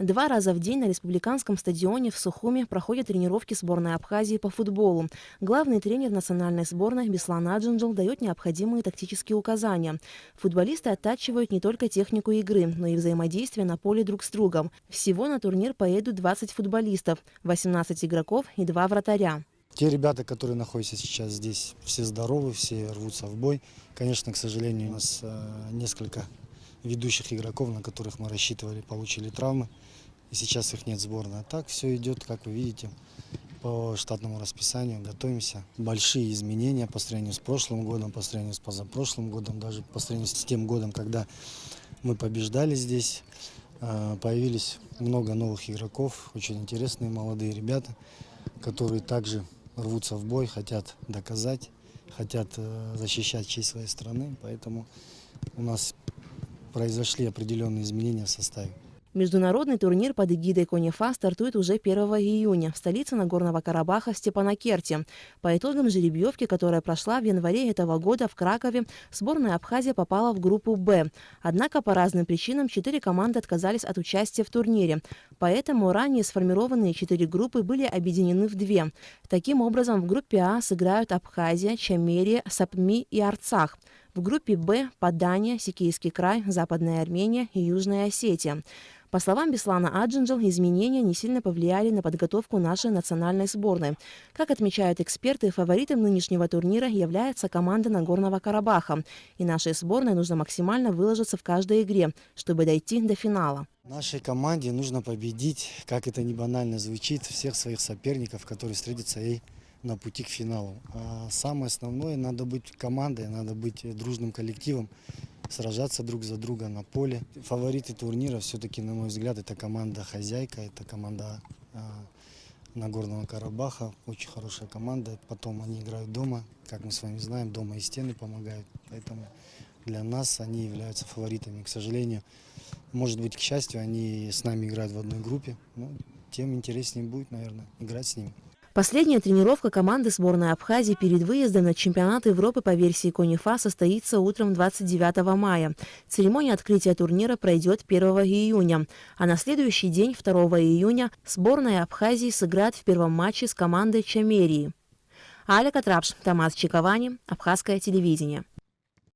2 раза в день на республиканском стадионе в Сухуми проходят тренировки сборной Абхазии по футболу. Главный тренер национальной сборной Беслан Аджинджел дает необходимые тактические указания. Футболисты оттачивают не только технику игры, но и взаимодействие на поле друг с другом. Всего на турнир поедут 20 футболистов, 18 игроков и 2 вратаря. Те ребята, которые находятся сейчас здесь, все здоровы, все рвутся в бой. Конечно, к сожалению, у нас несколько ведущих игроков, на которых мы рассчитывали, получили травмы. И сейчас их нет в сборной. А так все идет, как вы видите, по штатному расписанию. Готовимся. Большие изменения по сравнению с прошлым годом, по сравнению с позапрошлым годом, даже по сравнению с тем годом, когда мы побеждали здесь. Появились много новых игроков, очень интересные молодые ребята, которые также рвутся в бой, хотят доказать, хотят защищать честь своей страны. Поэтому у нас произошли определенные изменения в составе. Международный турнир под эгидой КОНИФА стартует уже 1 июня в столице Нагорного Карабаха Степанакерте. По итогам жеребьевки, которая прошла в январе этого года в Кракове, сборная Абхазии попала в группу «Б». Однако по разным причинам 4 команды отказались от участия в турнире. Поэтому ранее сформированные 4 группы были объединены в 2. Таким образом, в группе А сыграют Абхазия, Чамерия, Сапми и Арцах. В группе «Б» – Падания, Сикейский край, Западная Армения и Южная Осетия. По словам Беслана Аджинджел, изменения не сильно повлияли на подготовку нашей национальной сборной. Как отмечают эксперты, фаворитом нынешнего турнира является команда Нагорного Карабаха. И нашей сборной нужно максимально выложиться в каждой игре, чтобы дойти до финала. Нашей команде нужно победить, как это не банально звучит, всех своих соперников, которые встретятся ей на пути к финалу. А самое основное, надо быть командой, надо быть дружным коллективом, сражаться друг за друга на поле. Фавориты турнира все-таки, на мой взгляд, это команда-хозяйка, это команда Нагорного Карабаха, очень хорошая команда. Потом они играют дома, как мы с вами знаем, дома и стены помогают. Поэтому для нас они являются фаворитами. К сожалению, может быть, к счастью, они с нами играют в одной группе. Но тем интереснее будет, наверное, играть с ними. Последняя тренировка команды сборной Абхазии перед выездом на чемпионат Европы по версии КОНИФА состоится утром 29 мая. Церемония открытия турнира пройдет 1 июня. А на следующий день, 2 июня, сборная Абхазии сыграет в первом матче с командой Чамерии. Аля Катрапш, Томас Чиковани, Абхазское телевидение.